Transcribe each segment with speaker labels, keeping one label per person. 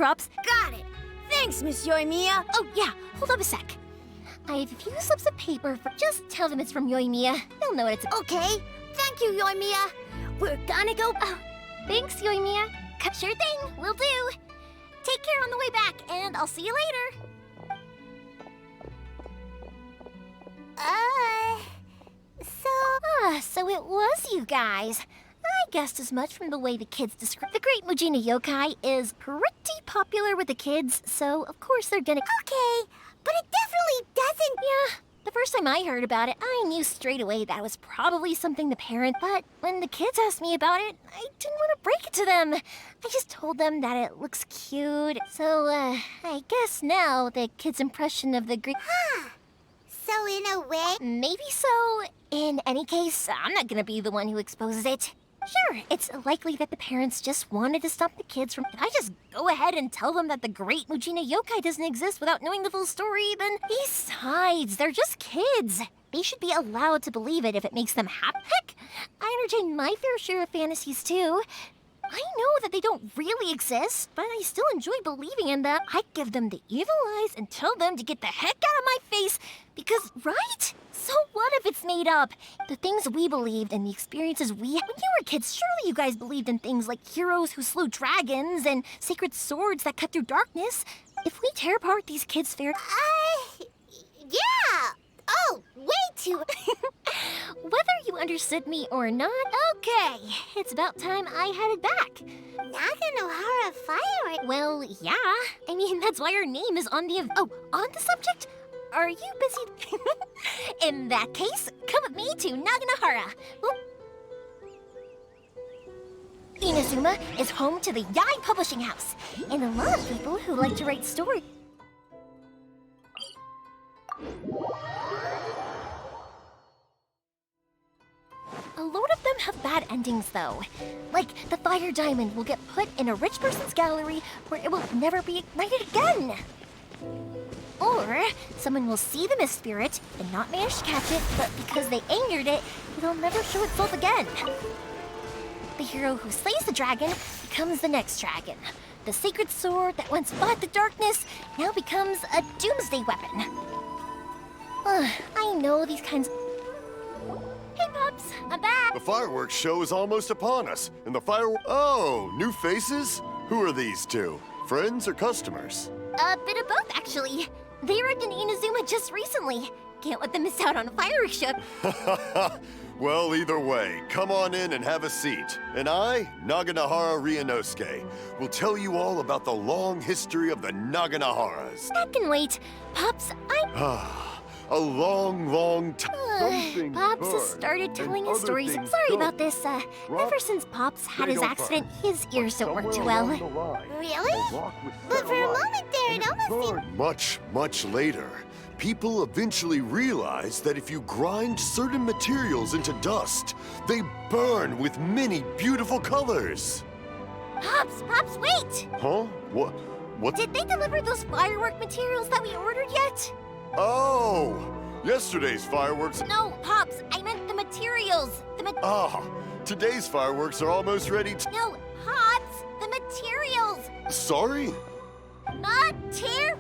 Speaker 1: crops.
Speaker 2: Got it. Thanks, Miss Yoimiya.
Speaker 1: Oh, yeah, hold up a sec. I have a few slips of paper for. Just tell them it's from Yoimiya. They'll know what it's.
Speaker 2: Okay. Thank you, Yoimiya. We're gonna go.
Speaker 1: Thanks, Yoimiya. Sure thing, will do. Take care on the way back, and I'll see you later. So it was you guys. I guessed as much from the way the kids describe. The Great Mujina Yokai is pretty popular with the kids, so of course they're gonna.
Speaker 2: Okay, but it definitely doesn't.
Speaker 1: Yeah, the first time I heard about it, I knew straight away that was probably something the parent. But when the kids asked me about it, I didn't want to break it to them. I just told them that it looks cute. So, I guess now the kids' impression of the Great.
Speaker 2: So in a way.
Speaker 1: Maybe so. In any case, I'm not gonna be the one who exposes it. Sure, it's likely that the parents just wanted to stop the kids from. If I just go ahead and tell them that the Great Mujina Yokai doesn't exist without knowing the full story, then besides, they're just kids. They should be allowed to believe it if it makes them happy. Heck, I entertain my fair share of fantasies too. I know that they don't really exist, but I still enjoy believing in them. I give them the evil eyes and tell them to get the heck out of my face because, right? So what if it's made up? The things we believed and the experiences we had. When you were kids, surely you guys believed in things like heroes who slew dragons and sacred swords that cut through darkness. If we tear apart these kids' fair...
Speaker 2: Yeah! Oh, way too...
Speaker 1: Whether you understood me or not, okay. It's about time I headed back.
Speaker 2: Naganohara fireworks?
Speaker 1: Well, yeah. I mean, that's why our name is on the... Oh, on the subject? Are you busy? In that case, come with me to Naganohara. Oop. Inazuma is home to the Yai Publishing House, and a lot of people who like to write stories. A lot of them have bad endings, though. Like, the fire diamond will get put in a rich person's gallery where it will never be ignited again. Or someone will see the mist spirit and not manage to catch it, but because they angered it, it'll never show itself again. The hero who slays the dragon becomes the next dragon. The sacred sword that once fought the darkness now becomes a doomsday weapon. I know these kinds of... Hey, Pops, I'm back!
Speaker 3: The fireworks show is almost upon us, and the Oh, new faces? Who are these two? Friends or customers?
Speaker 1: A bit of both, actually. They arrived in Inazuma just recently. Can't let them miss out on a fireworks show.
Speaker 3: Well, either way, come on in and have a seat. And I, Naganohara Ryunosuke, will tell you all about the long history of the Naganoharas.
Speaker 1: That can wait. Pops,
Speaker 3: A long time.
Speaker 1: Pops has started telling his stories. I'm sorry about this. Ever since Pops had his accident, his ears don't work too well.
Speaker 2: Really? But for a moment there, it almost seemed...
Speaker 3: Much later, people eventually realized that if you grind certain materials into dust, they burn with many beautiful colors.
Speaker 1: Pops, wait!
Speaker 3: Huh? What?
Speaker 1: Did they deliver those firework materials that we ordered yet?
Speaker 3: Oh! Yesterday's fireworks...
Speaker 1: No, Pops, I meant the materials.
Speaker 3: Today's fireworks are almost ready to...
Speaker 1: No, Pops, the materials.
Speaker 3: Sorry?
Speaker 1: Materials!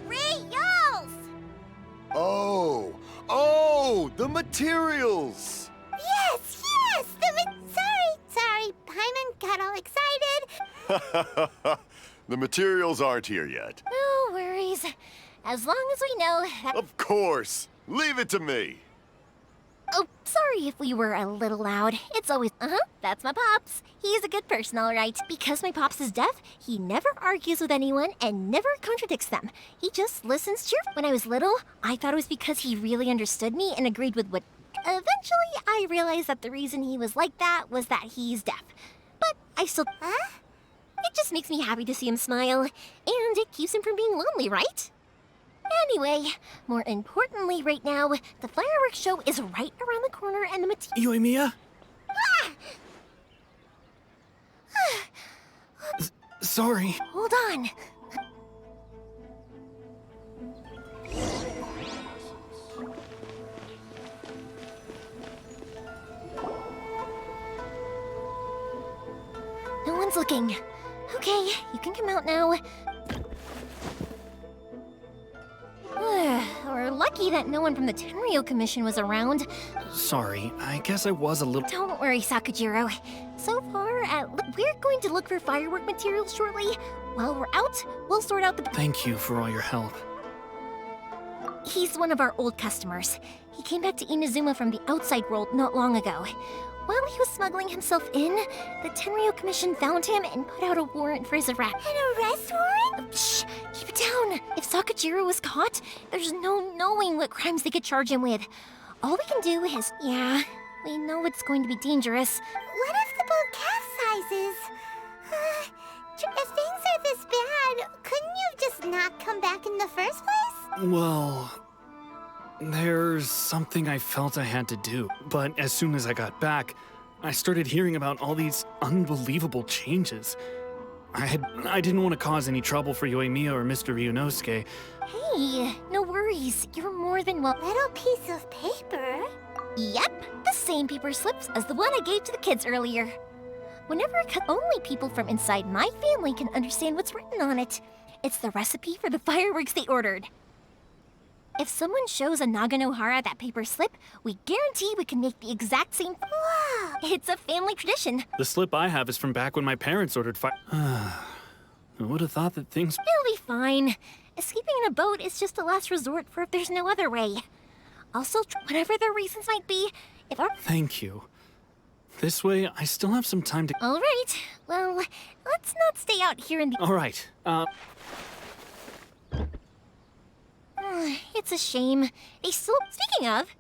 Speaker 3: Oh, the materials!
Speaker 2: Yes! Sorry, Paimon got all excited.
Speaker 3: The materials aren't here yet.
Speaker 1: No worries. As long as we know that...
Speaker 3: Of course! Leave it to me!
Speaker 1: Oh, sorry if we were a little loud. It's always... that's my Pops. He's a good person, all right. Because my Pops is deaf, he never argues with anyone and never contradicts them. He just listens cheerfully. When I was little, I thought it was because he really understood me and agreed with what... Eventually, I realized that the reason he was like that was that he's deaf. But I still... It just makes me happy to see him smile. And it keeps him from being lonely, right? Anyway, more importantly right now, the fireworks show is right around the corner and the
Speaker 4: Yoimiya? Sorry.
Speaker 1: Hold on. No one's looking. Okay, you can come out now. lucky that no one from the Tenryou Commission was around.
Speaker 4: Sorry, I guess I was a little...
Speaker 1: Don't worry, Sakajiro. So far, we're going to look for firework materials shortly. While we're out, we'll sort out the...
Speaker 4: Thank you for all your help.
Speaker 1: He's one of our old customers. He came back to Inazuma from the outside world not long ago. While he was smuggling himself in, the Tenryou Commission found him and put out a warrant for his arrest. An arrest warrant? Shh! Keep it down! If Sakajiro was caught, there's no knowing what crimes they could charge him with. All we can do is... Yeah, we know it's going to be dangerous.
Speaker 5: What if the boat capsizes? If things are this bad, couldn't you just not come back in the first place?
Speaker 4: Well... There's something I felt I had to do, but as soon as I got back, I started hearing about all these unbelievable changes. I didn't want to cause any trouble for Yoimiya or Mr. Ryunosuke.
Speaker 1: Hey, no worries. You're more than welcome.
Speaker 5: Little piece of paper?
Speaker 1: Yep, the same paper slips as the one I gave to the kids earlier. Whenever I cut, only people from inside my family can understand what's written on it. It's the recipe for the fireworks they ordered. If someone shows a Naganohara that paper slip, we guarantee we can make the exact same.
Speaker 5: Wow!
Speaker 1: It's a family tradition.
Speaker 4: The slip I have is from back when my parents ordered fire. Who would have thought that things...
Speaker 1: It'll be fine. Escaping in a boat is just a last resort for if there's no other way. Also, whatever the reasons might be, if our...
Speaker 4: Thank you. This way, I still have some time to...
Speaker 1: All right. Well, let's not stay out here in the...
Speaker 4: All right,
Speaker 1: It's a shame. Speaking of,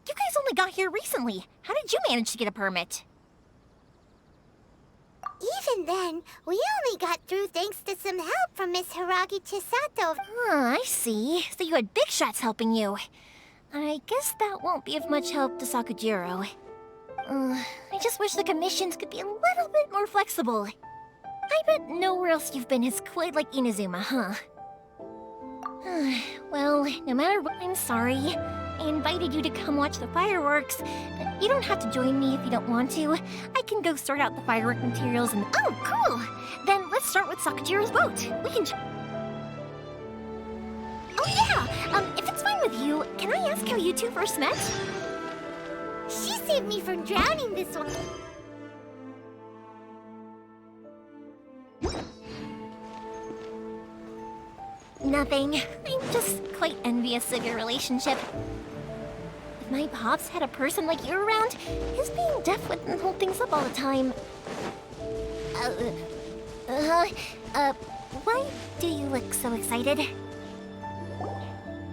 Speaker 1: you guys only got here recently. How did you manage to get a permit?
Speaker 5: Even then, we only got through thanks to some help from Miss Hiragi Chisato.
Speaker 1: I see. So you had big shots helping you. I guess that won't be of much help to Sakajiro. I just wish the commissions could be a little bit more flexible. I bet nowhere else you've been is quite like Inazuma, huh? Well, no matter what, I'm sorry. I invited you to come watch the fireworks, but you don't have to join me if you don't want to. I can go sort out the firework materials and... Oh, cool! Then let's start with Sakajiro's boat. We can... Oh yeah! If it's fine with you, can I ask how you two first met?
Speaker 5: She saved me from drowning this one.
Speaker 1: Nothing. I'm just quite envious of your relationship. If my pops had a person like you around, his being deaf wouldn't hold things up all the time. Why do you look so excited?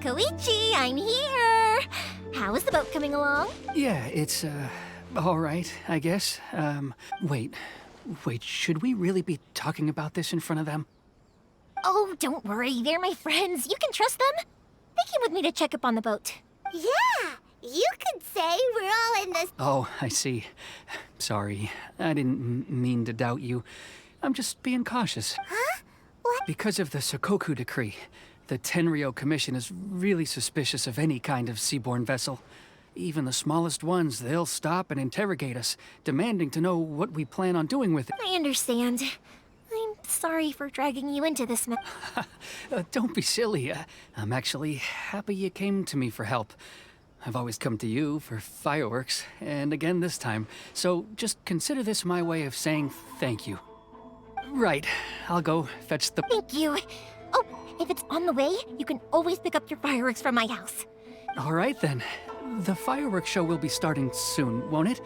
Speaker 1: Koichi, I'm here! How is the boat coming along?
Speaker 6: Yeah, it's, all right, I guess. Wait, should we really be talking about this in front of them?
Speaker 1: Oh, don't worry, they're my friends. You can trust them. They came with me to check up on the boat.
Speaker 5: Yeah, you could say we're all in this.
Speaker 6: Oh, I see. Sorry, I didn't mean to doubt you. I'm just being cautious.
Speaker 5: Huh? What?
Speaker 6: Because of the Sokoku decree, the Tenryou Commission is really suspicious of any kind of seaborne vessel. Even the smallest ones, they'll stop and interrogate us, demanding to know what we plan on doing with it.
Speaker 1: I understand. I'm sorry for dragging you into this mess.
Speaker 6: Don't be silly. I'm actually happy you came to me for help. I've always come to you for fireworks, and again this time. So just consider this my way of saying thank you. Right, I'll go fetch the...
Speaker 1: Thank you. Oh, if it's on the way, you can always pick up your fireworks from my house.
Speaker 6: All right then. The fireworks show will be starting soon, won't it?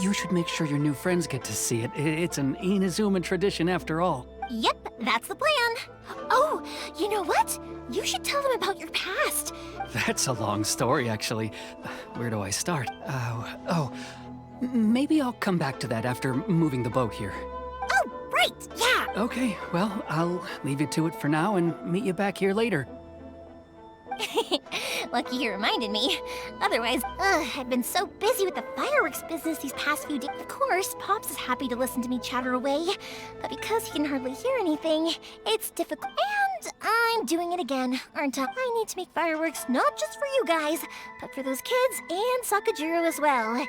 Speaker 6: You should make sure your new friends get to see it. It's an Inazuma tradition after all.
Speaker 1: Yep, that's the plan. Oh, you know what? You should tell them about your past.
Speaker 6: That's a long story, actually. Where do I start? Maybe I'll come back to that after moving the boat here.
Speaker 1: Oh, right, yeah.
Speaker 6: Okay, well, I'll leave you to it for now and meet you back here later.
Speaker 1: Lucky you reminded me. Otherwise, I've been so busy with the fireworks business these past few days. Of course, Pops is happy to listen to me chatter away, but because he can hardly hear anything, it's difficult. And I'm doing it again, aren't I? I need to make fireworks not just for you guys, but for those kids and Sakajiro as well.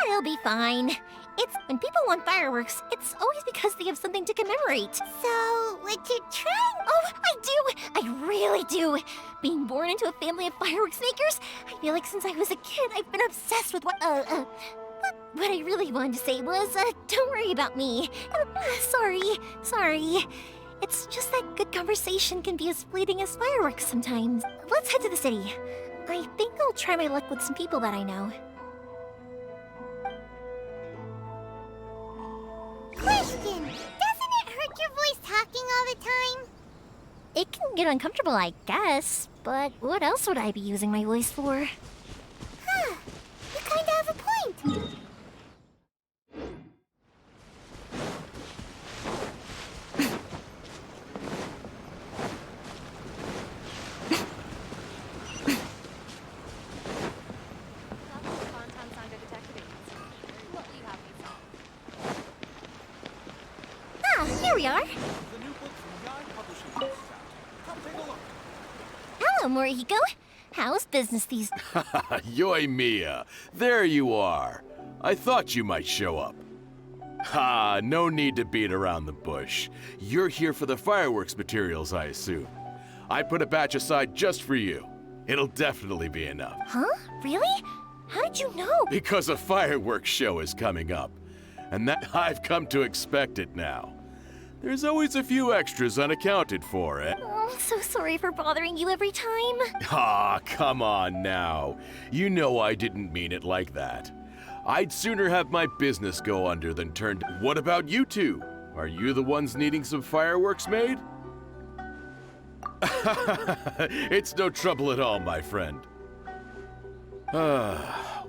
Speaker 1: It'll be fine. It's when people want fireworks, it's always because they have something to commemorate.
Speaker 5: So, what you're trying...
Speaker 1: Oh, I do! I really I do. Being born into a family of fireworks makers, I feel like since I was a kid, I've been obsessed with what I really wanted to say was, don't worry about me. Sorry. It's just that good conversation can be as fleeting as fireworks sometimes. Let's head to the city. I think I'll try my luck with some people that I know.
Speaker 5: Question! Doesn't it hurt your voice talking all the time?
Speaker 1: It can get uncomfortable, I guess, but what else would I be using my voice for?
Speaker 5: Huh. You kinda have a point.
Speaker 1: Ah, here we are. Hello, Morihiko. How's business these...
Speaker 7: Yoimiya, there you are. I thought you might show up. Ha, no need to beat around the bush. You're here for the fireworks materials, I assume. I put a batch aside just for you. It'll definitely be enough.
Speaker 1: Huh? Really? How did you know?
Speaker 7: Because a fireworks show is coming up. And that I've come to expect it now. There's always a few extras unaccounted for, eh?
Speaker 1: Oh, I'm so sorry for bothering you every time.
Speaker 7: Ah, come on now. You know I didn't mean it like that. I'd sooner have my business go under than turn to... What about you two? Are you the ones needing some fireworks made? It's no trouble at all, my friend.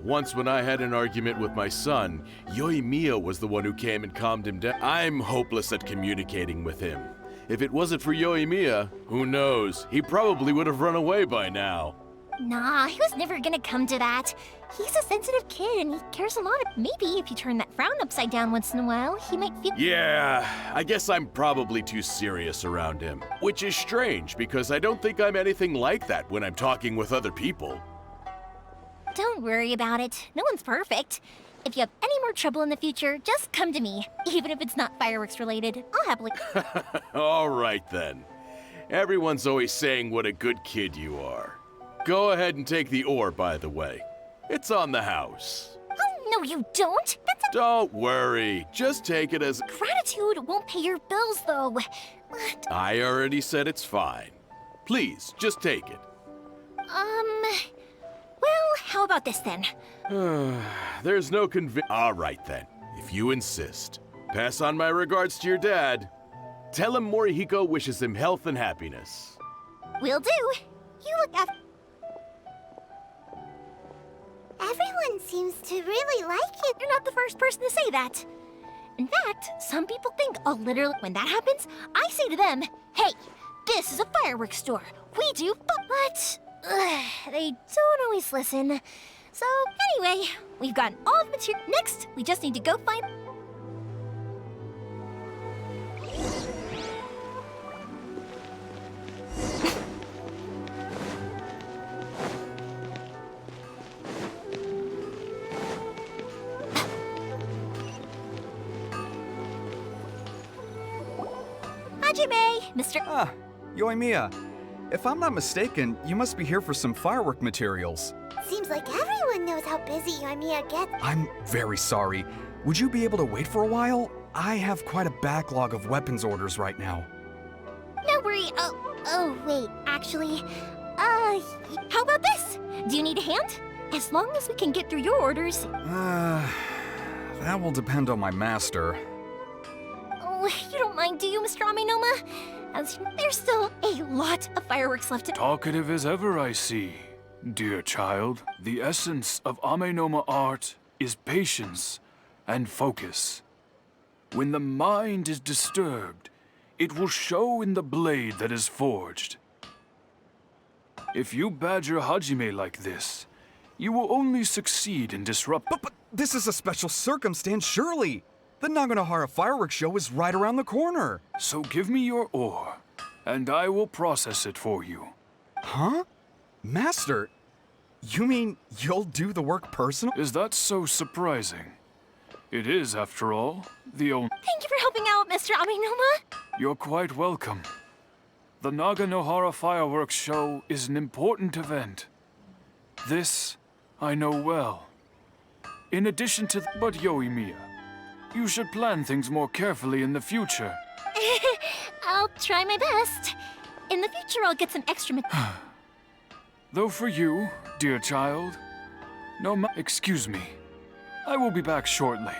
Speaker 7: Once when I had an argument with my son, Yoimiya was the one who came and calmed him down. I'm hopeless at communicating with him. If it wasn't for Yoimiya, who knows? He probably would have run away by now.
Speaker 1: Nah, he was never gonna come to that. He's a sensitive kid and he cares a lot. Maybe if you turn that frown upside down once in a while, he might feel...
Speaker 7: Yeah, I guess I'm probably too serious around him. Which is strange, because I don't think I'm anything like that when I'm talking with other people.
Speaker 1: Don't worry about it. No one's perfect. If you have any more trouble in the future, just come to me. Even if it's not fireworks related, I'll happily...
Speaker 7: All right then. Everyone's always saying what a good kid you are. Go ahead and take the ore, by the way. It's on the house.
Speaker 1: Oh, no you don't. That's a...
Speaker 7: Don't worry. Just take it as...
Speaker 1: Gratitude won't pay your bills, though.
Speaker 7: I already said it's fine. Please, just take it.
Speaker 1: Well, how about this then?
Speaker 7: There's no All right then, if you insist. Pass on my regards to your dad. Tell him Morihiko wishes him health and happiness.
Speaker 1: Will do. You look after...
Speaker 5: Everyone seems to really like it.
Speaker 1: You're not the first person to say that. In fact, some people think I'll literally... When that happens, I say to them, hey, this is a fireworks store. We do, but... they don't always listen. So, anyway, we've gotten all the material. Next, we just need to go find... Hajime, Mr.
Speaker 8: Ah, Yoimiya. If I'm not mistaken, you must be here for some firework materials.
Speaker 5: Seems like everyone knows how busy Yoimiya gets.
Speaker 8: I'm very sorry. Would you be able to wait for a while? I have quite a backlog of weapons orders right now.
Speaker 1: No worry. Oh, wait, actually, how about this? Do you need a hand? As long as we can get through your orders.
Speaker 8: That will depend on my master.
Speaker 1: Oh, you don't mind, do you, Mr. Amenoma? As there's still a lot of fireworks left to...
Speaker 9: Talkative as ever, I see. Dear child, the essence of Amenoma art is patience and focus. When the mind is disturbed, it will show in the blade that is forged. If you badger Hajime like this, you will only succeed in disrupting...
Speaker 8: But this is a special circumstance, surely! The Naganohara fireworks show is right around the corner.
Speaker 9: So give me your ore, and I will process it for you.
Speaker 8: Huh? Master, you mean you'll do the work personally?
Speaker 9: Is that so surprising? It is, after all, the only...
Speaker 1: Thank you for helping out, Mr. Amenoma.
Speaker 9: You're quite welcome. The Naganohara fireworks show is an important event. This I know well. In addition to but Yoimiya, you should plan things more carefully in the future.
Speaker 1: I'll try my best. In the future, I'll get some extra
Speaker 9: Though for you, dear child, excuse me. I will be back shortly.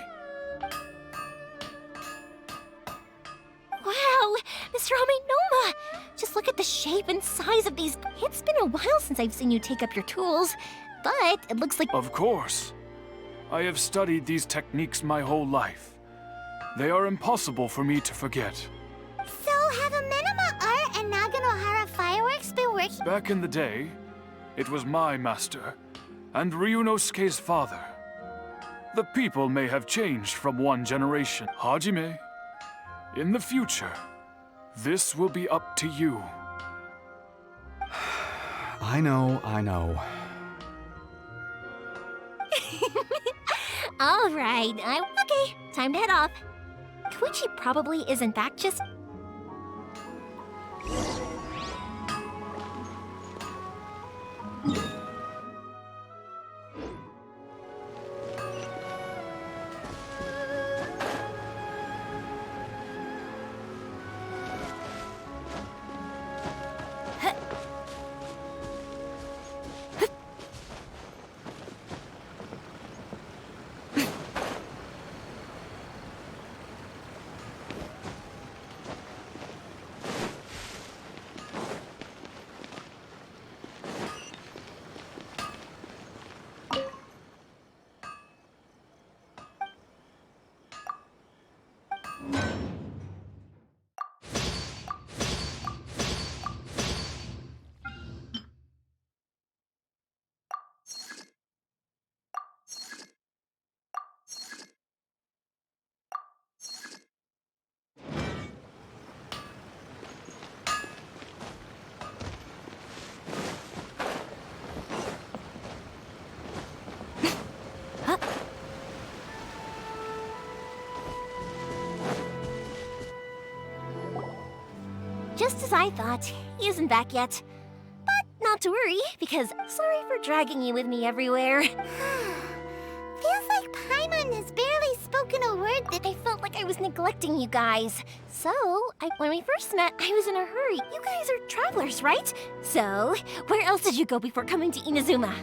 Speaker 1: Wow, Mr. Amenoma! Just look at the shape and size of these. It's been a while since I've seen you take up your tools, but it looks like.
Speaker 9: Of course. I have studied these techniques my whole life. They are impossible for me to forget.
Speaker 5: So, have Amenoma art and Naganohara fireworks been working?
Speaker 9: Back in the day, it was my master, and Ryunosuke's father. The people may have changed from one generation. Hajime, in the future, this will be up to you.
Speaker 8: I know.
Speaker 1: All right, okay, time to head off. Koichi probably isn't back just. Just as I thought, he isn't back yet. But not to worry, because sorry for dragging you with me everywhere.
Speaker 5: Feels like Paimon has barely spoken a word that
Speaker 1: I felt like I was neglecting you guys. So, when we first met, I was in a hurry. You guys are travelers, right? So, where else did you go before coming to Inazuma?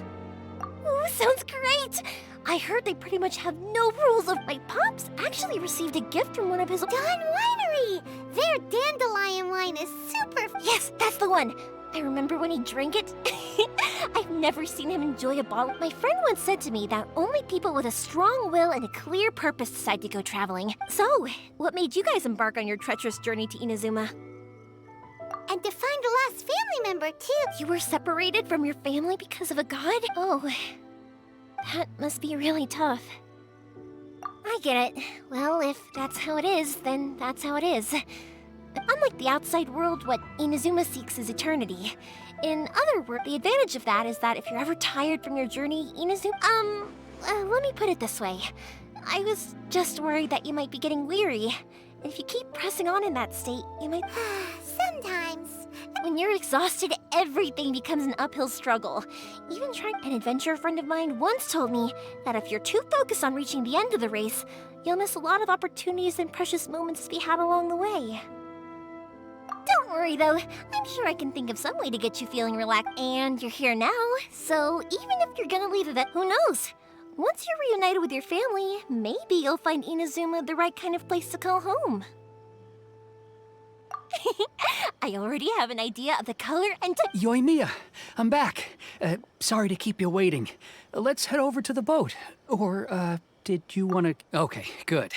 Speaker 1: Ooh, sounds great! I heard they pretty much have no rules of my pops actually received a gift from one of his
Speaker 5: Dawn Winery! Their dandelion wine is super.
Speaker 1: Yes, that's the one! I remember when he drank it. I've never seen him enjoy a bottle. My friend once said to me that only people with a strong will and a clear purpose decide to go traveling. So, what made you guys embark on your treacherous journey to Inazuma?
Speaker 5: And to find a lost family member, too.
Speaker 1: You were separated from your family because of a god? Oh, that must be really tough. I get it. Well, if that's how it is, then that's how it is. Unlike the outside world, what Inazuma seeks is eternity. In other words, the advantage of that is that if you're ever tired from your journey, Inazuma... let me put it this way. I was just worried that you might be getting weary. And if you keep pressing on in that state, you might...
Speaker 5: Sometimes.
Speaker 1: When you're exhausted, everything becomes an uphill struggle. Even trying... An adventure friend of mine once told me that if you're too focused on reaching the end of the race, you'll miss a lot of opportunities and precious moments to be had along the way. Don't worry, though. I'm sure I can think of some way to get you feeling relaxed. And you're here now, so even if you're gonna leave it, who knows? Once you're reunited with your family, maybe you'll find Inazuma the right kind of place to call home. I already have an idea of the color and
Speaker 6: Yoimiya, I'm back. Sorry to keep you waiting. Let's head over to the boat. Or, did you want to... Okay, good.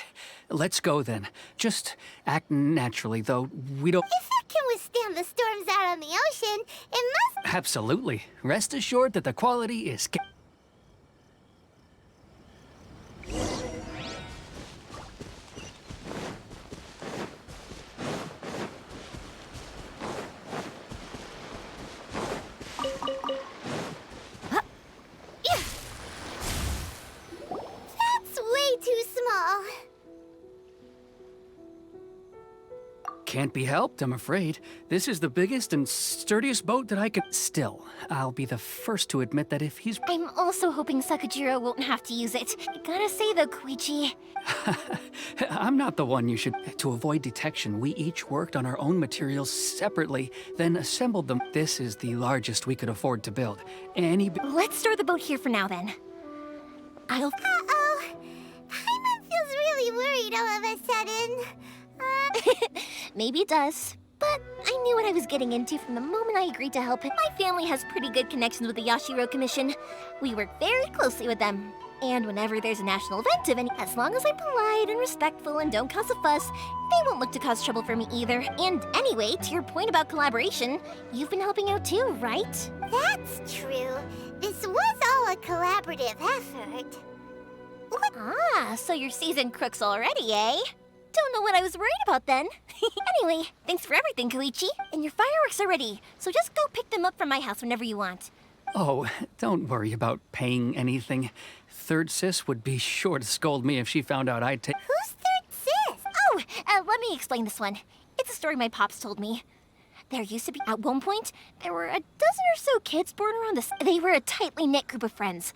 Speaker 6: Let's go then. Just act naturally, though we don't...
Speaker 5: If it can withstand the storms out on the ocean, it must...
Speaker 6: Absolutely. Rest assured that the quality is...
Speaker 5: That's way too small.
Speaker 6: Can't be helped, I'm afraid. This is the biggest and sturdiest boat that I can... Still, I'll be the first to admit that if he's...
Speaker 1: I'm also hoping Sakujiro won't have to use it. I gotta say though, Koichi,
Speaker 6: I'm not the one you should... To avoid detection, we each worked on our own materials separately, then assembled them. This is the largest we could afford to build.
Speaker 1: let's store the boat here for now then. I'll...
Speaker 5: Uh-oh. Paimon feels really worried all of a sudden.
Speaker 1: Maybe it does. But I knew what I was getting into from the moment I agreed to help him. My family has pretty good connections with the Yashiro Commission. We work very closely with them. And whenever there's a national event of any, as long as I'm polite and respectful and don't cause a fuss, they won't look to cause trouble for me either. And anyway, to your point about collaboration, you've been helping out too, right?
Speaker 5: That's true. This was all a collaborative effort. What?
Speaker 1: Ah, so you're seasoned crooks already, eh? Don't know what I was worried about then. Anyway, thanks for everything, Koichi. And your fireworks are ready, so just go pick them up from my house whenever you want.
Speaker 6: Oh, don't worry about paying anything. Third Sis would be sure to scold me if she found out I'd take...
Speaker 5: Who's Third Sis?
Speaker 1: Oh, let me explain this one. It's a story my pops told me. There used to be, at one point, there were a dozen or so kids born around this. They were a tightly knit group of friends.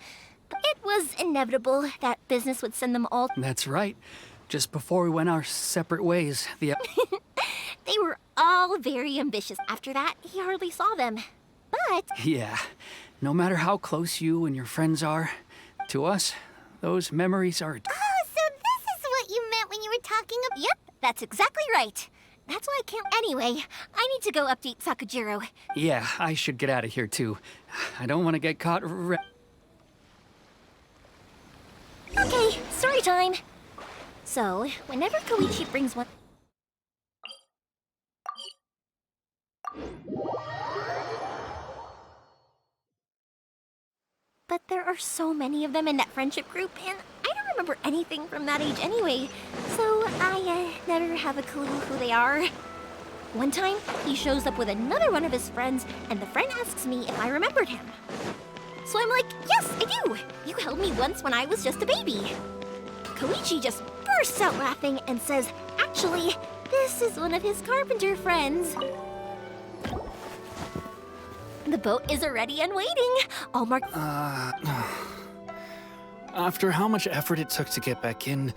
Speaker 1: But it was inevitable that business would send them all...
Speaker 6: That's right. Just before we went our separate ways, the...
Speaker 1: They were all very ambitious. After that, he hardly saw them. But...
Speaker 6: Yeah, no matter how close you and your friends are, to us, those memories are...
Speaker 5: Oh, so this is what you meant when you were talking about...
Speaker 1: Yep, that's exactly right. That's why I can't... Anyway, I need to go update Sakujiro.
Speaker 6: Yeah, I should get out of here too. I don't want to get caught
Speaker 1: Okay, story time. So, whenever Koichi brings one... But there are so many of them in that friendship group, and I don't remember anything from that age anyway, so I never have a clue who they are. One time, he shows up with another one of his friends, and the friend asks me if I remembered him. So I'm like, yes, I do! You held me once when I was just a baby. Koichi just bursts out laughing and says, actually, this is one of his carpenter friends. The boat is ready and waiting. All marked...
Speaker 4: After how much effort it took to get back in...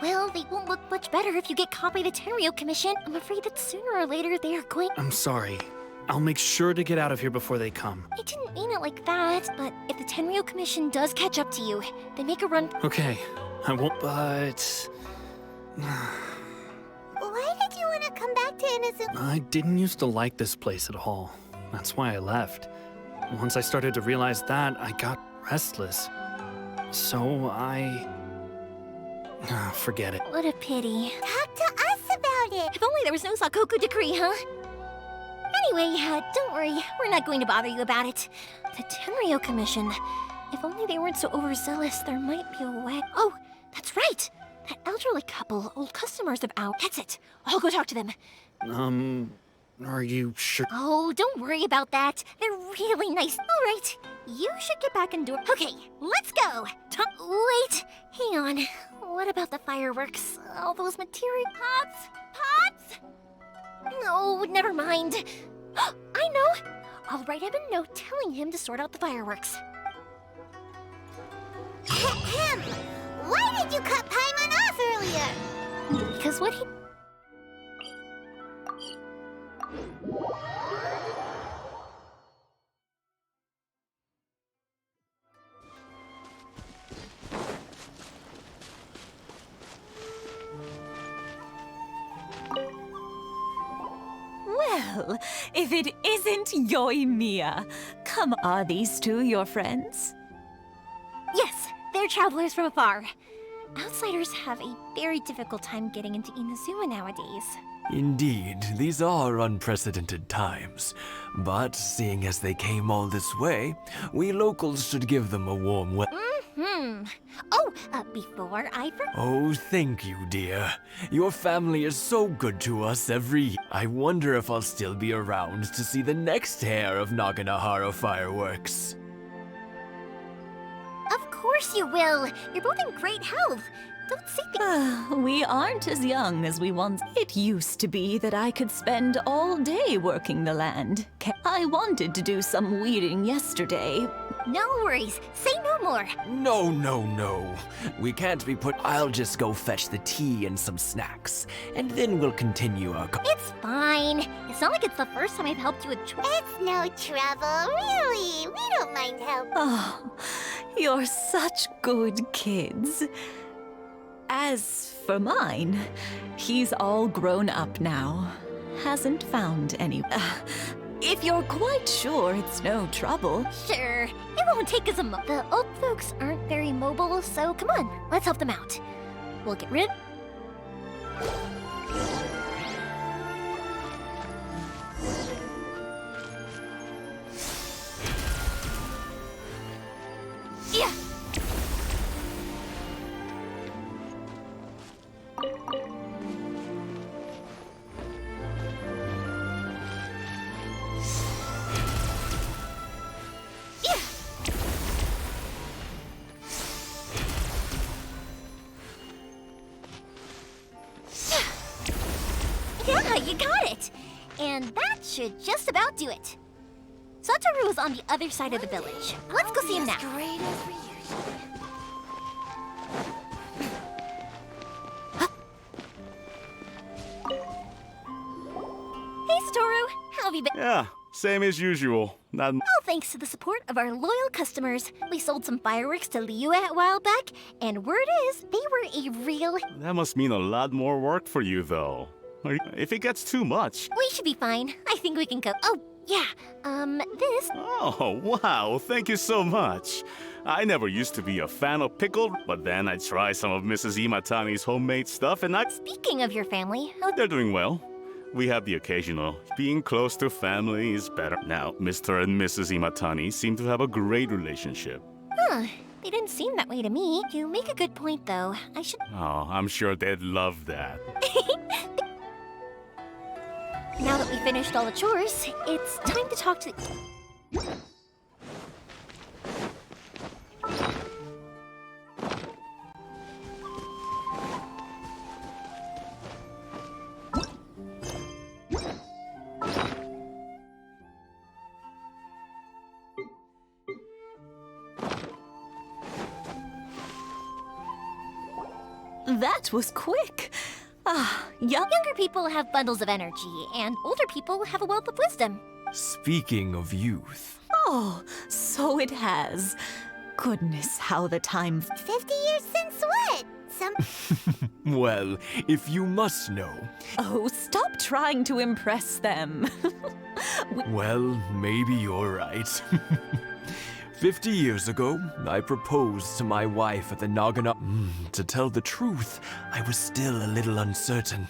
Speaker 1: Well, they won't look much better if you get caught by the Tenryou Commission. I'm afraid that sooner or later they are going...
Speaker 4: I'm sorry. I'll make sure to get out of here before they come.
Speaker 1: I didn't mean it like that, but if the Tenryou Commission does catch up to you, they make a run...
Speaker 4: Okay, I won't, but...
Speaker 5: Why did you want to come back to Inazuma?
Speaker 4: I didn't used to like this place at all. That's why I left. Once I started to realize that, I got restless. So I... forget it.
Speaker 1: What a pity.
Speaker 5: Talk to us about it.
Speaker 1: If only there was no Sakoku decree, huh? Anyway, don't worry. We're not going to bother you about it. The Tenryou Commission. If only they weren't so overzealous, there might be a way... Oh, that's right! That elderly couple, old customers of ours. That's it. I'll go talk to them.
Speaker 4: Are you sure?
Speaker 1: Oh, don't worry about that. They're really nice. All right, you should get back indoors. Okay, let's go. Wait, hang on. What about the fireworks? All those material... Pops? No, never mind. I know. I'll write him a note telling him to sort out the fireworks.
Speaker 5: Ahem. Why did you cut Paimon off earlier?
Speaker 1: Because what he...
Speaker 10: Well, if it isn't Yoimiya. Come, are these two your friends?
Speaker 1: Yes, they're travelers from afar. Outsiders have a very difficult time getting into Inazuma nowadays.
Speaker 11: Indeed, these are unprecedented times. But seeing as they came all this way, we locals should give them a warm welcome.
Speaker 1: Oh, before I forget...
Speaker 11: Oh, thank you, dear. Your family is so good to us every year. I wonder if I'll still be around to see the next hair of Naganahara fireworks.
Speaker 1: Of course you will. You're both in great health. don't say things.
Speaker 10: We aren't as young as we once. It used to be that I could spend all day working the land. I wanted to do some weeding yesterday.
Speaker 1: No worries. Say no more.
Speaker 11: No, no, no. We can't be put. I'll just go fetch the tea and some snacks, and then we'll continue our.
Speaker 1: It's fine. It's not like it's the first time I've helped you with chores.
Speaker 5: It's no trouble, really. We don't mind help.
Speaker 10: Oh, you're such good kids. As for mine, he's all grown up now. Hasn't found any. If you're quite sure it's no trouble.
Speaker 1: Sure, it won't take us a mo. The old folks aren't very mobile, so come on, let's help them out. We'll get rid. Yeah. Yeah, you got it! And that should just about do it. Satoru is on the other side of the village. Let's go see him now. Hey, Satoru! How have you been?
Speaker 12: Yeah, same as usual. Not.
Speaker 1: All thanks to the support of our loyal customers. We sold some fireworks to Liu a while back, and word is, they were a real...
Speaker 12: That must mean a lot more work for you, though. If it gets too much.
Speaker 1: We should be fine. I think we can cope. Oh, yeah. This...
Speaker 12: Oh, wow, thank you so much. I never used to be a fan of pickled, but then I tried some of Mrs. Imatani's homemade stuff and
Speaker 1: Speaking of your family, how...
Speaker 12: They're doing well. We have the occasional. Being close to family is better. Now, Mr. and Mrs. Imatani seem to have a great relationship.
Speaker 1: Huh. They didn't seem that way to me. You make a good point, though. I should...
Speaker 12: Oh, I'm sure they'd love that.
Speaker 1: Now that we finished all the chores, it's time to talk to...
Speaker 10: That was quick. Younger
Speaker 1: people have bundles of energy, and older people have a wealth of wisdom.
Speaker 11: Speaking of youth.
Speaker 10: Oh, so it has. Goodness, how the time...
Speaker 5: 50 years since what?
Speaker 11: Well, if you must know.
Speaker 10: Oh, stop trying to impress them.
Speaker 11: Well, maybe you're right. 50 years ago, I proposed to my wife at the Nagana. To tell the truth, I was still a little uncertain.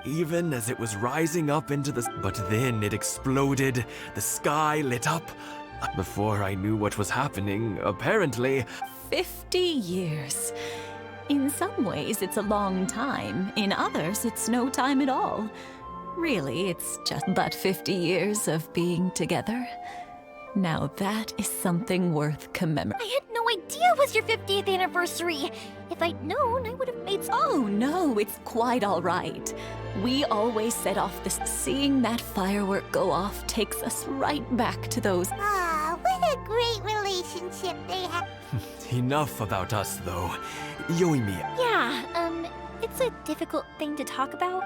Speaker 11: Even as it was rising up into the... But then it exploded, the sky lit up. Before I knew what was happening, apparently...
Speaker 10: 50 years. In some ways, it's a long time. In others, it's no time at all. Really, it's just but 50 years of being together. Now that is something worth commemorating.
Speaker 1: I had no idea it was your 50th anniversary. If I'd known, I would have made...
Speaker 10: Oh, no, it's quite all right. We always set off this. Seeing that firework go off takes us right back to those...
Speaker 5: Ah, what a great relationship they have.
Speaker 11: Enough about us, though. Yoimiya.
Speaker 1: Yeah, it's a difficult thing to talk about.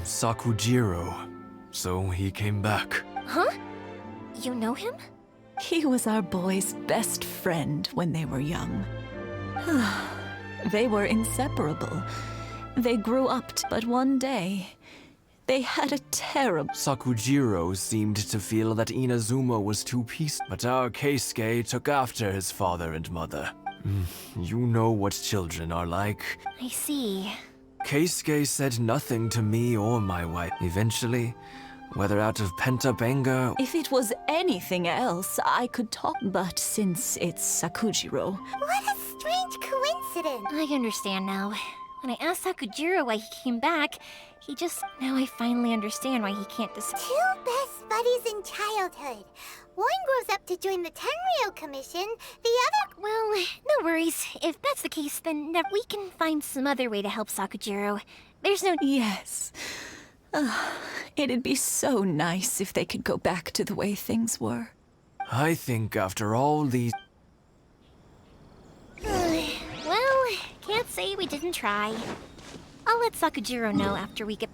Speaker 11: Sakujiro. So he came back.
Speaker 1: Huh? You know him?
Speaker 10: He was our boys' best friend when they were young. They were inseparable. They grew up, but one day, they had a terrible...
Speaker 11: Sakujiro seemed to feel that Inazuma was too peaceful, but our Keisuke took after his father and mother. You know what children are like.
Speaker 1: I see.
Speaker 11: Keisuke said nothing to me or my wife. Eventually, whether out of pent-up anger...
Speaker 10: If it was anything else, I could talk, but since it's Sakujiro...
Speaker 5: What a strange coincidence!
Speaker 1: I understand now. When I asked Sakujiro why he came back, he just... Now I finally understand why he can't
Speaker 5: Two best buddies in childhood. One grows up to join the Tenryou Commission, the other...
Speaker 1: Well, no worries. If that's the case, then we can find some other way to help Sakujiro. There's no...
Speaker 10: Yes. It'd be so nice if they could go back to the way things were.
Speaker 11: I think after all these...
Speaker 1: Well, can't say we didn't try. I'll let Sakujiro know after we get...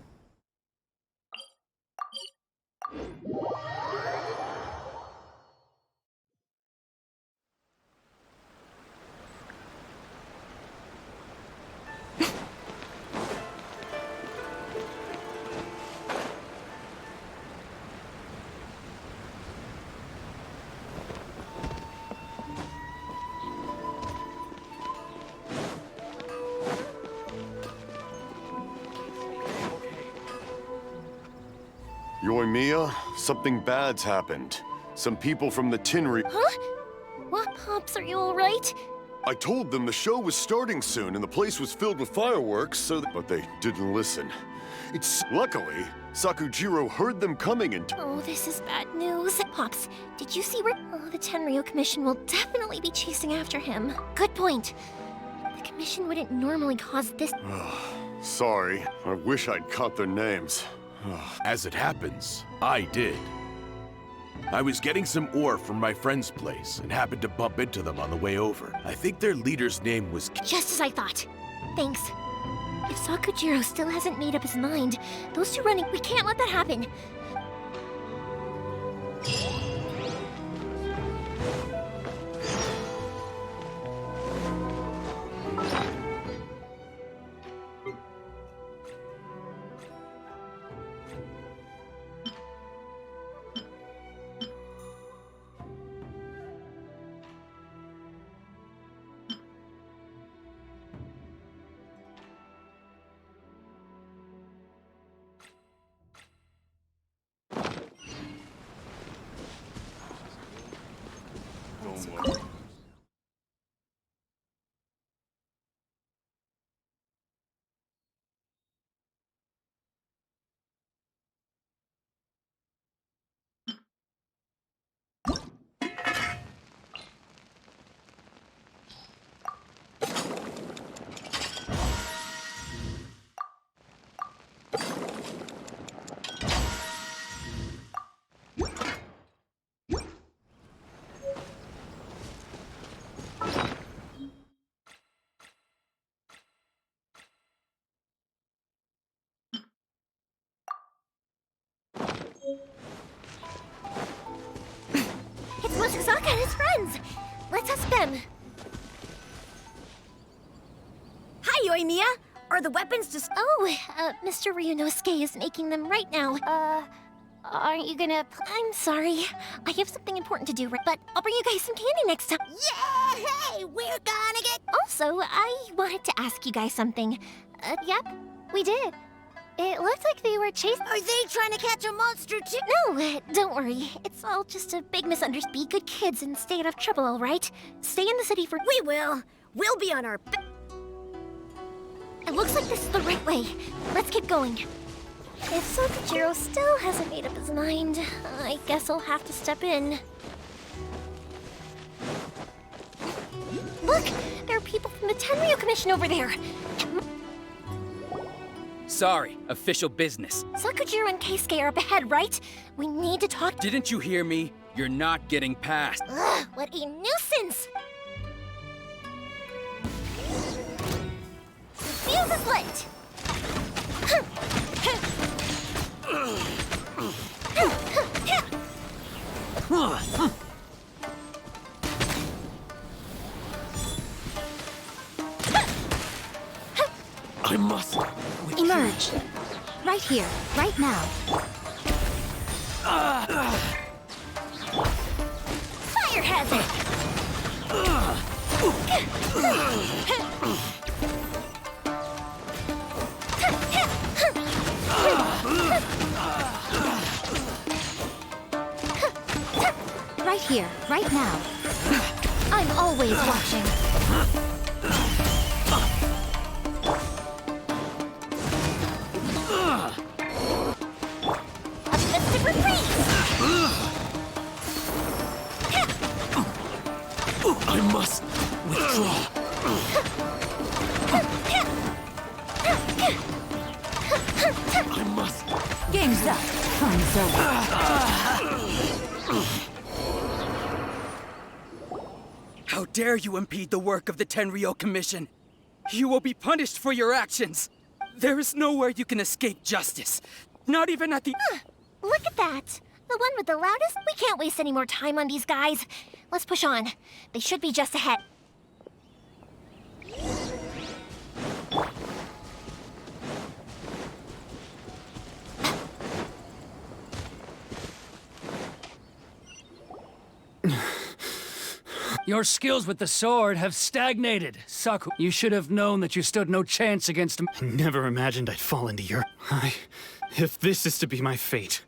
Speaker 3: Yoimiya, something bad's happened. Some people from the Tenryou...
Speaker 1: Huh? What, Pops? Are you alright?
Speaker 3: I told them the show was starting soon and the place was filled with fireworks, but they didn't listen. Luckily, Sakujiro heard them coming and...
Speaker 1: Oh, this is bad news. Pops, did you see where... Oh, the Tenryou Commission will definitely be chasing after him. Good point. The Commission wouldn't normally cause this...
Speaker 3: Sorry. I wish I'd caught their names.
Speaker 7: As it happens, I did. I was getting some ore from my friend's place and happened to bump into them on the way over. I think their leader's name was...
Speaker 1: Just as I thought. Thanks. If Sakujiro still hasn't made up his mind, those two running... We can't let that happen. It's Mochizaka and his friends! Let's ask them.
Speaker 13: Hi, Yoimiya! Are the weapons just...
Speaker 1: Oh, Mr. Ryunosuke is making them right now. Aren't you gonna... I'm sorry. I have something important to do, but I'll bring you guys some candy next time.
Speaker 13: Yay! We're gonna get...
Speaker 1: Also, I wanted to ask you guys something. Yep, we did. It looked like they were chasing...
Speaker 13: Are they trying to catch a monster too?
Speaker 1: No, don't worry. It's all just a big misunderstanding. Be good kids and stay out of trouble, all right? Stay in the city for...
Speaker 13: We will. We'll be on our...
Speaker 1: It looks like this is the right way. Let's keep going. If Sakujiro still hasn't made up his mind, I guess I'll have to step in. Look! There are people from the Tenryou Commission over there!
Speaker 14: Sorry, official business.
Speaker 1: Sakujiro and Keisuke are up ahead, right? We need to talk...
Speaker 14: Didn't you hear me? You're not getting past.
Speaker 1: Ugh, what a nuisance! The fuse is lit!
Speaker 11: I must...
Speaker 13: Emerge. Right here, right now.
Speaker 1: Fire hazard!
Speaker 13: Right here, right now. I'm always watching.
Speaker 1: A festive reprise!
Speaker 11: must withdraw. I must.
Speaker 10: Game's up. Fun's over.
Speaker 14: How dare you impede the work of the Tenryou Commission? You will be punished for your actions. There is nowhere you can escape justice. Not even at the...
Speaker 1: Look at that. The one with the loudest? We can't waste any more time on these guys. Let's push on. They should be just ahead.
Speaker 6: Your skills with the sword have stagnated, Saku. You should have known that you stood no chance against him.
Speaker 4: I never imagined I'd fall into your... If this is to be my fate...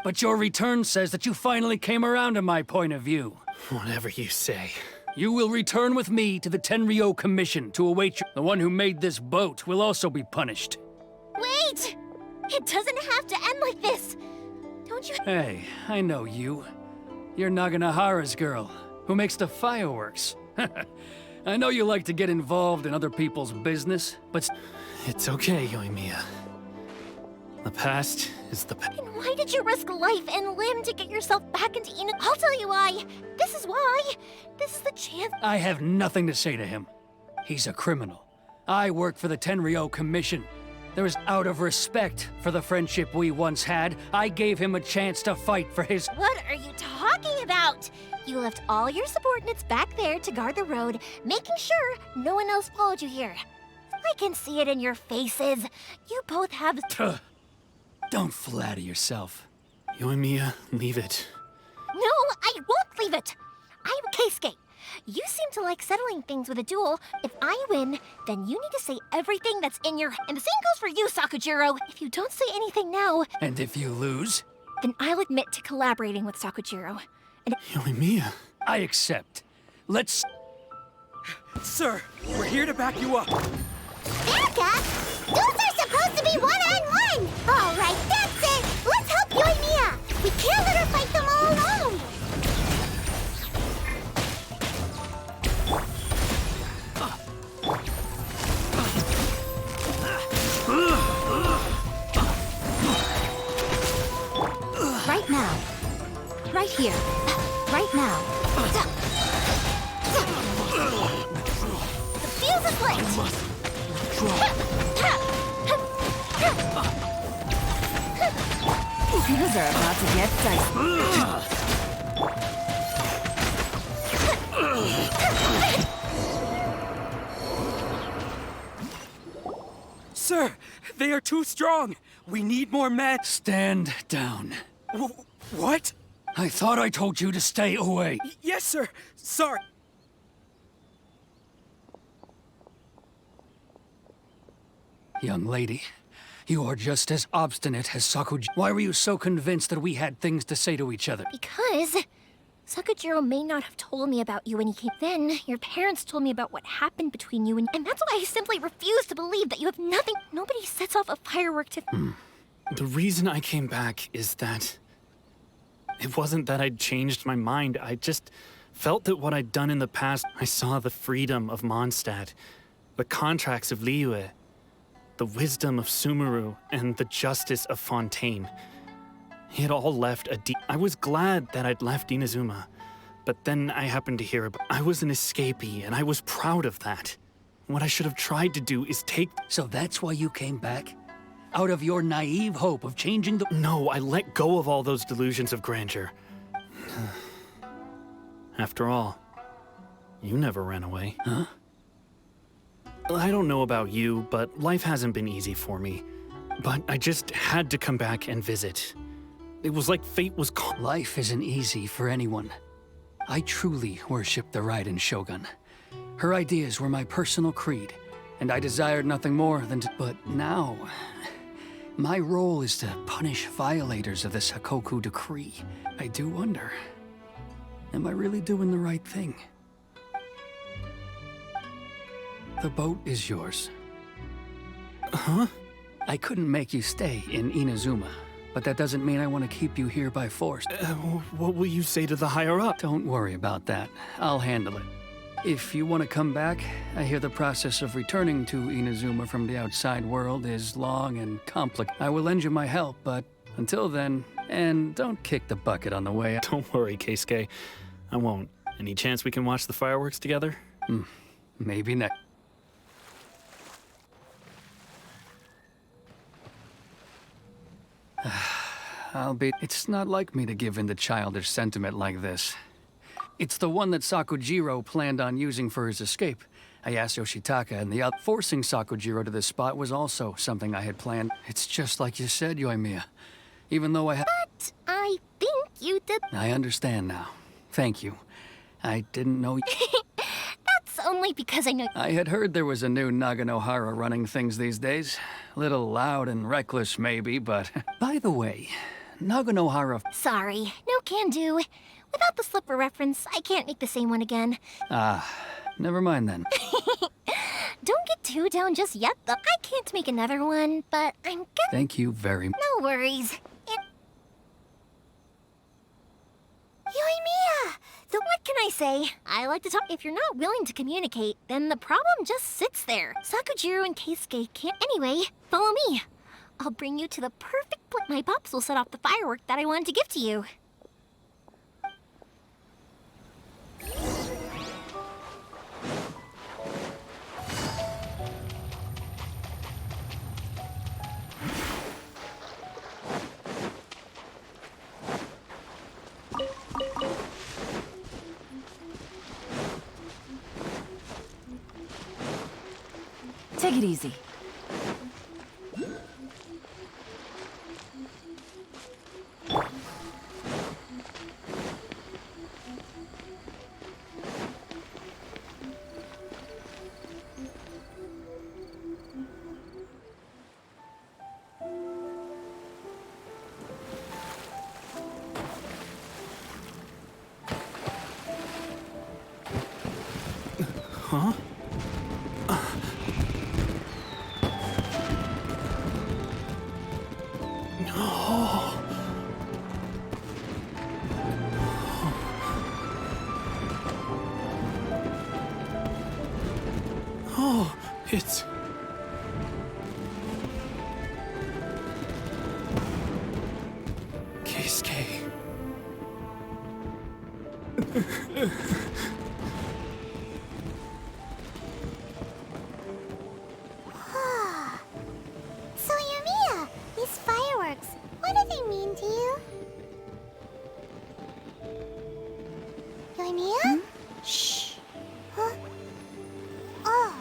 Speaker 6: But your return says that you finally came around to my point of view.
Speaker 4: Whatever you say.
Speaker 6: You will return with me to the Tenryou Commission to await you. The one who made this boat will also be punished.
Speaker 1: Wait! It doesn't have to end like this. Don't you...
Speaker 6: Hey, I know you. You're Naganohara's girl, who makes the fireworks. I know you like to get involved in other people's business, but...
Speaker 4: It's okay, Yoimiya. The past is the past.
Speaker 1: And why did you risk life and limb to get yourself back into Ina? I'll tell you why. This is why. This is the chance.
Speaker 6: I have nothing to say to him. He's a criminal. I work for the Tenryou Commission. There is out of respect for the friendship we once had, I gave him a chance to fight for his...
Speaker 1: What are you talking about? You left all your subordinates back there to guard the road, making sure no one else followed you here. I can see it in your faces. You both have...
Speaker 6: Don't flatter yourself.
Speaker 4: Yoimiya, leave it.
Speaker 1: No, I won't leave it. Keisuke, you seem to like settling things with a duel. If I win, then you need to say everything that's in your... And the same goes for you, Sakujiro. If you don't say anything now...
Speaker 6: And if you lose?
Speaker 1: Then I'll admit to collaborating with Sakujiro. And...
Speaker 4: Yoimiya.
Speaker 6: I accept. Let's...
Speaker 14: Sir, we're here to back you up.
Speaker 5: Back up? Those are supposed to be one-on-one! All right, that's it! Let's help Yoimiya! We can't let her fight them all alone!
Speaker 10: Right now. Right here. Right now.
Speaker 1: The fuse is lit!
Speaker 10: Things are about to get dicey.
Speaker 14: Sir, they are too strong. We need more men.
Speaker 6: Stand down.
Speaker 14: What?
Speaker 6: I thought I told you to stay away.
Speaker 14: Yes, sir. Sorry.
Speaker 6: Young lady, you are just as obstinate as Sakuji. Why were you so convinced that we had things to say to each other?
Speaker 1: Because Sakujiro may not have told me about you when he came. Then your parents told me about what happened between you, and that's why I simply refuse to believe that you have nothing. Nobody sets off a firework to...
Speaker 4: The reason I came back is that... It wasn't that I'd changed my mind. I just felt that what I'd done in the past... I saw the freedom of Mondstadt, the contracts of Liyue, the wisdom of Sumeru, and the justice of Fontaine. It all left a deep... I was glad that I'd left Inazuma, but then I happened to hear about... I was an escapee, and I was proud of that. What I should have tried to do is take...
Speaker 6: So that's why you came back? Out of your naive hope of changing the...
Speaker 4: No, I let go of all those delusions of grandeur. After all, you never ran away.
Speaker 6: Huh?
Speaker 4: I don't know about you, but life hasn't been easy for me. But I just had to come back and visit. It was like fate was calling.
Speaker 6: Life isn't easy for anyone. I truly worship the Raiden Shogun. Her ideas were my personal creed, and I desired nothing more than to... But now, my role is to punish violators of the Sakoku decree. I do wonder, am I really doing the right thing? The boat is yours.
Speaker 4: Huh?
Speaker 6: I couldn't make you stay in Inazuma, but that doesn't mean I want to keep you here by force.
Speaker 4: What will you say to the higher-up?
Speaker 6: Don't worry about that. I'll handle it. If you want to come back, I hear the process of returning to Inazuma from the outside world is long and complicated. I will lend you my help, but until then, and don't kick the bucket on the way.
Speaker 4: Don't worry, Keisuke. I won't. Any chance we can watch the fireworks together?
Speaker 6: Maybe next. It's not like me to give in to childish sentiment like this. It's the one that Sakujiro planned on using for his escape. I asked Yoshitaka, and forcing Sakujiro to this spot was also something I had planned. It's just like you said, Yoimiya. Even though I
Speaker 1: But I think you did.
Speaker 6: I understand now. Thank you. I didn't know.
Speaker 1: That's only because I know.
Speaker 6: I had heard there was a new Naganohara running things these days. Little loud and reckless, maybe, but. By the way, Naganohara.
Speaker 1: Sorry, no can do. Without the slipper reference, I can't make the same one again.
Speaker 6: Never mind then.
Speaker 1: Don't get too down just yet, though. I can't make another one, but I'm good.
Speaker 6: Thank you very much.
Speaker 1: No worries.
Speaker 5: Yoimiya!
Speaker 1: What can I say? I like to talk. If you're not willing to communicate, then the problem just sits there. Sakujiro and Keisuke can't. Anyway, follow me. I'll bring you to the perfect place. My pops will set off the firework that I wanted to give to you.
Speaker 10: Take it easy.
Speaker 4: Huh? Oh, it's... Keisuke.
Speaker 5: So, Yoimiya, these fireworks, what do they mean to you? Yoimiya?
Speaker 10: Shh.
Speaker 5: Huh? Oh.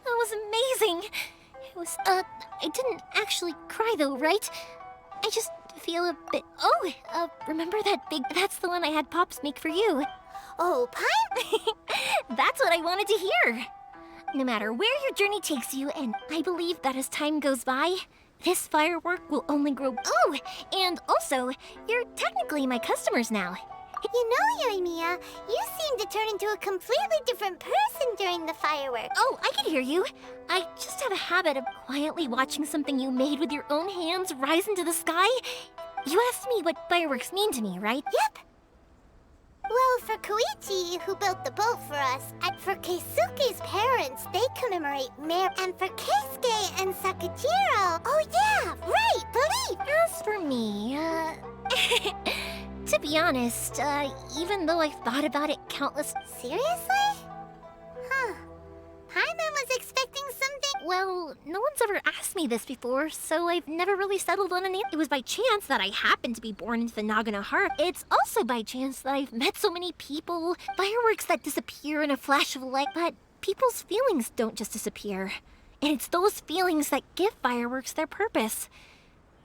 Speaker 1: That was amazing. It was, I didn't actually cry though, right? I just feel a bit... Oh, remember that big... That's the one I had Pops make for you.
Speaker 5: Oh, pie?
Speaker 1: That's what I wanted to hear. No matter where your journey takes you, and I believe that as time goes by, this firework will only grow... Oh, and also, you're technically my customers now.
Speaker 5: You know, Yoimiya, you seem to turn into a completely different person during the fireworks.
Speaker 1: Oh, I can hear you. I just have a habit of quietly watching something you made with your own hands rise into the sky. You asked me what fireworks mean to me, right?
Speaker 5: Yep. Well, for Koichi, who built the boat for us, and for Keisuke's parents, they commemorate Mary. And for Keisuke and Sakujiro, oh yeah, right, believe!
Speaker 1: As for me, to be honest, even though I've thought about it countless...
Speaker 5: Seriously? Huh. Paimon was expecting something...
Speaker 1: Well, no one's ever asked me this before, so I've never really settled on an answer. It was by chance that I happened to be born into the Naganohara. It's also by chance that I've met so many people. Fireworks that disappear in a flash of light, but people's feelings don't just disappear. And it's those feelings that give fireworks their purpose.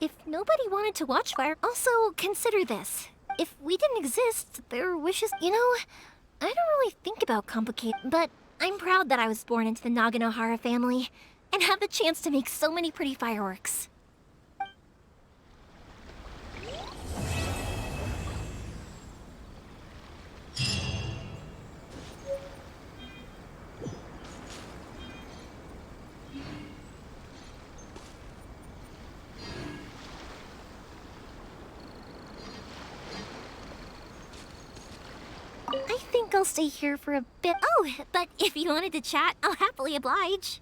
Speaker 1: If nobody wanted to watch fire... Also, consider this. If we didn't exist, their wishes... You know, I don't really think about complicated, but I'm proud that I was born into the Naganohara family and have the chance to make so many pretty fireworks. think I'll stay here for a bit. Oh, but if you wanted to chat, I'll happily oblige.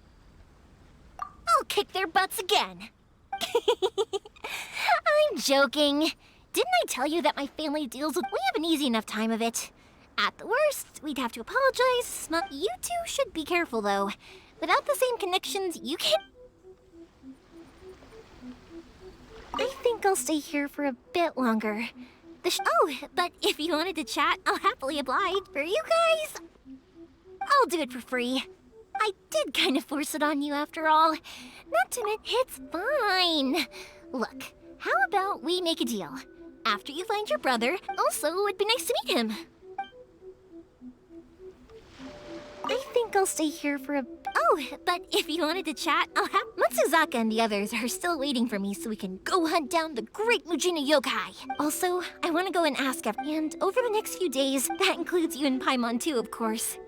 Speaker 1: I'll kick their butts again. I'm joking. Didn't I tell you that my family deals with... We have an easy enough time of it. At the worst, we'd have to apologize. You two should be careful, though. Without the same connections, you can't... I think I'll stay here for a bit longer. Oh, but if you wanted to chat, I'll happily oblige. For you guys, I'll do it for free. I did kind of force it on you after all. Not to admit, it's fine. Look, how about we make a deal? After you find your brother, also, it'd be nice to meet him. I think I'll stay here for a... Oh, but if you wanted to chat, I'll have... Matsuzaka and the others are still waiting for me so we can go hunt down the great Mujina yokai. Also, I want to go and ask and over the next few days, that includes you and Paimon too, of course.